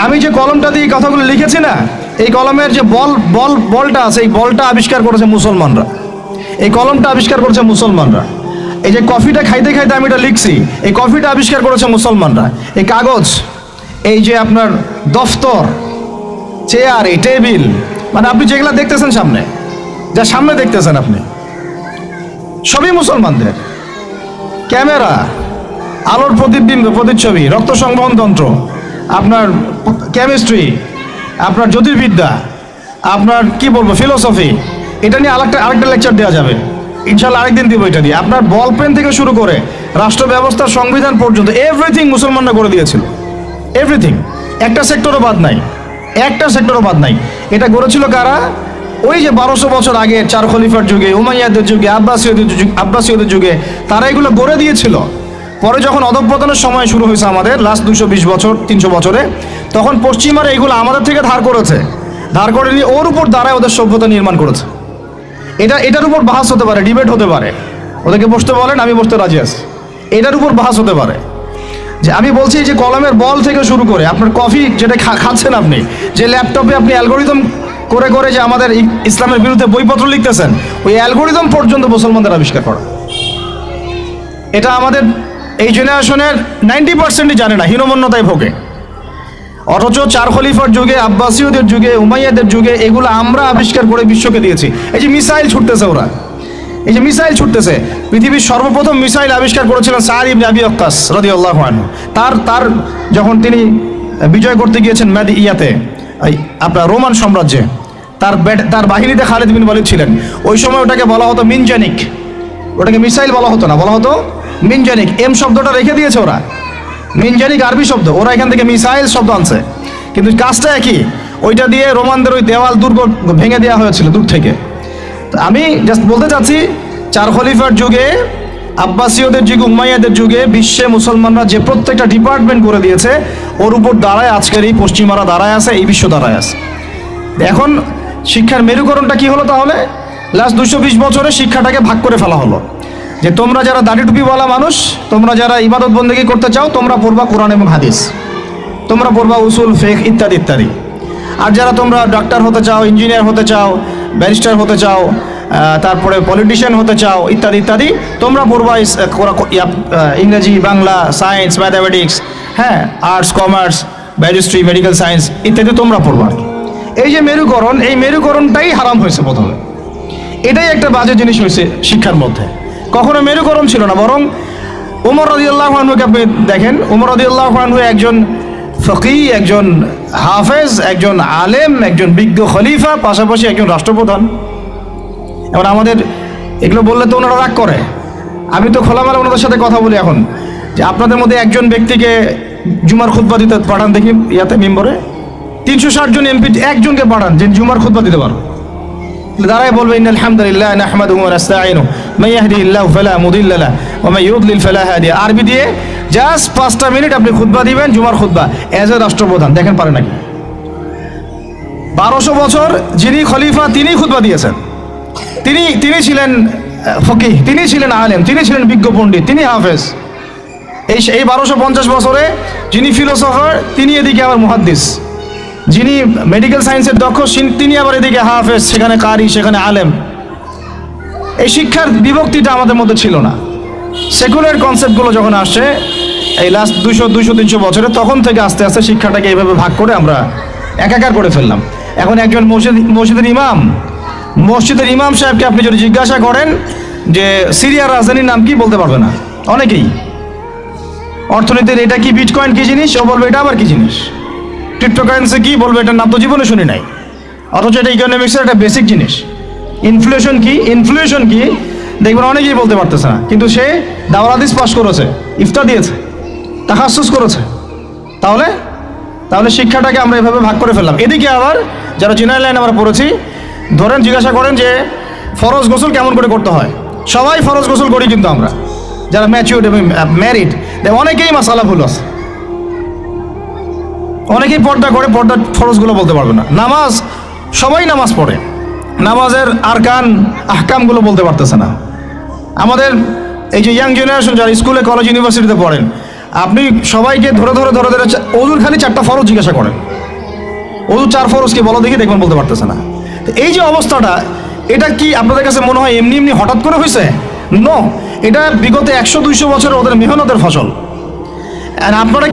আমি যে কলমটা দিয়ে কথাগুলো লিখেছি না, এই কলমের যে বলটা আছে, এই বলটা আবিষ্কার করেছে মুসলমানরা। এই কলমটা আবিষ্কার করেছে মুসলমানরা। এই যে কফিটা খাইতে খাইতে আমি এটা লিখছি, এই কফিটা আবিষ্কার করেছে মুসলমানরা। এই কাগজ, এই যে আপনার দফতর, চেয়ার, এই টেবিল, মানে আপনি যেগুলা দেখতেছেন সামনে, যা সামনে দেখতেছেন আপনি, সবই মুসলমানদের। ক্যামেরা, আলোর প্রতিবিম্ব, প্রতিচ্ছবি, রক্ত সংবহন যন্ত্র, আপনার কেমিস্ট্রি, আপনার জ্যোতির্বিদ্যা, আপনার কি বলবো ফিলোসফি, এটা নিয়ে আরেকটা লেকচার দেওয়া যাবে ইনশাল্লাহ, আরেকদিন দিব এটা নিয়ে। আপনার বল পেন থেকে শুরু করে রাষ্ট্র ব্যবস্থার সংবিধান পর্যন্ত এভরিথিং মুসলমানরা করে দিয়েছিল। এভরিথিং, একটা সেক্টরও বাদ নাই, একটা সেক্টরও বাদ নাই। এটা গড়েছিল কারা? ওই যে 1200 বছর আগে চার খলিফার যুগে, উমাইয়াদের যুগে, আব্বাসীয়দের যুগে তারা এগুলো গড়ে দিয়েছিল। পরে যখন অধঃপতনের সময় শুরু হয়েছে আমাদের লাস্ট 220 বছর 300 বছরে, তখন পশ্চিমারা এগুলো আমাদের থেকে ধার করেছে, ধার করে নিয়ে ওর উপর দ্বারায় ওদের সভ্যতা নির্মাণ করেছে। এটার উপর বাহাস হতে পারে, ডিবেট হতে পারে, ওদেরকে বসতে বলেন, আমি বসতে রাজি আছি। এটার উপর বাহাস হতে পারে যে আমি বলছি যে কলমের বল থেকে শুরু করে আপনার কফি যেটা খাচ্ছেন আপনি, যে ল্যাপটপে আপনি অ্যালগোরিদম করে করে যে আমাদের ইসলামের বিরুদ্ধে বইপত্র লিখতেছেন, ওই অ্যালগোরিদম পর্যন্ত মুসলমানদের আবিষ্কার করা। এটা আমাদের এই জেনারেশনের 90%ই জানে না, হীনমন্যতায় ভোগে। অথচ চার খলিফার যুগে, আব্বাসীয়দের যুগে, উমাইয়াদের যুগে এগুলো আমরা আবিষ্কার করে বিশ্বকে দিয়েছি। এই যে মিসাইল ছুটতেছে ওরা, এই যে মিসাইল ছুটতেছে, পৃথিবীর সর্বপ্রথম মিসাইল আবিষ্কার করেছিলেন সাদ ইবনে আবি ওয়াক্কাস রাদিয়াল্লাহু আনহু। তার যখন তিনি বিজয় করতে গিয়েছেন ইয়াতে, আপনার রোমান সাম্রাজ্যে, তার বাহিনীতে খালিদ বিন ওয়ালিদ ছিলেন। ওই সময় ওটাকে বলা হতো মিনজানিক, ওটাকে মিসাইল বলা হতো না, বলা হতো মিনজানিক। এম শব্দটা রেখে দিয়েছে ওরা, মিনজানিক আরবি শব্দ, ওরা এখান থেকে মিসাইল শব্দ আনছে, কিন্তু কাজটা একই। ওইটা দিয়ে রোমানদের ওই দেওয়াল দুর্গ ভেঙে দেওয়া হয়েছিল দূর থেকে। আমি জাস্ট বলতে চাচ্ছি, চার খলিফার যুগে, আব্বাসীয়দের যুগে, উমাইয়াদের যুগে বিশ্বে মুসলমানরা যে প্রত্যেকটা ডিপার্টমেন্ট করে দিয়েছে, ওর উপর দাঁড়ায় আজকের এই পশ্চিমারা দাঁড়ায় আছে, এই বিশ্ব দাঁড়ায় আছে। এখন শিক্ষার মেরুকরণটা কি হলো তাহলে? লাস্ট 220 বছরে শিক্ষাটাকে ভাগ করে ফেলা হলো, যে তোমরা যারা দাড়ি টুপিওয়ালা মানুষ, তোমরা যারা ইবাদত বন্দেগী করতে চাও, তোমরা পড়বা কোরআন এবং হাদিস, তোমরা পড়বা উসুল, ফিকহ ইত্যাদি ইত্যাদি। আর যারা তোমরা ডাক্তার হতে চাও, ইঞ্জিনিয়ার হতে চাও, ব্যারিস্টার হতে চাও, তারপরে পলিটিশিয়ান হতে চাও ইত্যাদি ইত্যাদি, তোমরা পড়বা ইংরেজি, বাংলা, সায়েন্স, ম্যাথামেটিক্স, হ্যাঁ, আর্টস, কমার্স, ব্যারিস্ট্রি, মেডিকেল সায়েন্স ইত্যাদি তোমরা পড়বা। এই যে মেরুকরণ, এই মেরুকরণটাই হারাম হয়েছে প্রথমে। এটাই একটা বাজে জিনিস হয়েছে শিক্ষার মধ্যে। কখনো মেরুকরণ ছিল না, বরং ওমর রাদিয়াল্লাহু আনহুকে আপনি দেখেন, ওমর রাদিয়াল্লাহু আনহু একজন ফকি, একজন হাফেজ, একজন আলেম, একজন বিজ্ঞ খলিফা, পাশাপাশি একজন রাষ্ট্রপ্রধান। এবার আমাদের এগুলো বললে তো ওনারা রাগ করে। আমি তো খোলামেলা ওনাদের সাথে কথা বলি এখন, যে আপনাদের মধ্যে একজন ব্যক্তিকে জুমার খুতবা দিতে পাঠান দেখি, ইয়াতে মেম্বরে 360 জন এমপি একজনকে পাঠান যে জুমার খুতবা দিতে পারো, দাঁড়ায় বলবে ইন্নাল হামদুলিল্লাহ নাহমাদুহু ওয়া নাস্তাঈনুহু মান ইয়াহদিহিল্লাহু ফালা মুদিল্লা লাহু ওয়া মান ইউদ্লিল ফালা হাদিয়া। আরবি দিয়ে জাস্ট 5টা মিনিট আপনি খুতবা দিবেন, জুমার খুতবা, এজ এ রাষ্ট্রপ্রধান। দেখেন পারে নাকি? 1200 বছর যিনি খলিফা তিনি খুতবা দিয়েছেন, তিনি ছিলেন ফকিহ, তিনি ছিলেন আলেম, তিনি ছিলেন বিজ্ঞ পণ্ডিত, তিনি হাফেজ। এই 1250 বছরে যিনি ফিলোসফার, তিনি এদিকে আবার মুহাদ্দিস, যিনি মেডিকেল সায়েন্সের দক্ষ, তিনি আবার এদিকে হাফেজ, সেখানে কারি, সেখানে আলেম। এই শিক্ষার বিভক্তিটা আমাদের মধ্যে ছিল না। সেকুলার কনসেপ্টগুলো যখন আসছে এই লাস্ট 200-300 বছরে, তখন থেকে আস্তে আস্তে শিক্ষাটাকে এইভাবে ভাগ করে আমরা একাকার করে ফেললাম। এখন একজন মসজিদের ইমাম সাহেবকে আপনি যদি জিজ্ঞাসা করেন যে সিরিয়ার রাজধানীর নাম কি, বলতে পারবে না অনেকেই। অর্থনীতির এটা কি, বিটকয়েন কি জিনিস, ও বলবে এটা আবার কি জিনিস। ক্রিপ্টোকারেন্সি কি, বলবে এটার নাম তো জীবনে শুনি নাই, অথচ এটা ইকোনমিক্সের একটা বেসিক জিনিস। ইনফ্লেশন কি দেখবেন অনেকেই বলতে পারতেছে না, কিন্তু সে দাওরাত হাদিস পাস করেছে, ইফতা দিয়েছে, তাখাসসুস করেছে। তাহলে শিক্ষাটাকে আমরা এভাবে ভাগ করে ফেললাম। এদিকে আবার যারা জেনারেল লাইন আমরা পড়েছি, ধরেন জিজ্ঞাসা করেন যে ফরজ গোসল কেমন করে করতে হয়, সবাই ফরজ গোসল করি, কিন্তু আমরা যারা ম্যাচিউরড এবং ম্যারিড, অনেকেই মাসালা ভুল আছে, অনেকেই পর্দা করে, পর্দার ফরজগুলো বলতে পারবে না। নামাজ, সবাই নামাজ পড়ে, নামাজের আরকান আহকামগুলো বলতে পারতেছে না। আমাদের এই যে ইয়াং জেনারেশন যারা স্কুলে, কলেজ, ইউনিভার্সিটিতে পড়েন, আপনি সবাইকে ধরে ধরে ধরে ধরে অজুর খালি 4টা ফরজ জিজ্ঞাসা করেন, অজু 4 ফরজ কি বলো দেখি, দেখবেন বলতে পারতেছে না। তো এই যে অবস্থাটা, এটা কি আপনাদের কাছে মনে হয় এমনি এমনি হঠাৎ করে হয়েছে? নো, এটা বিগত 100-200 বছরের ওদের মেহনতের ফসল। আর আপনারা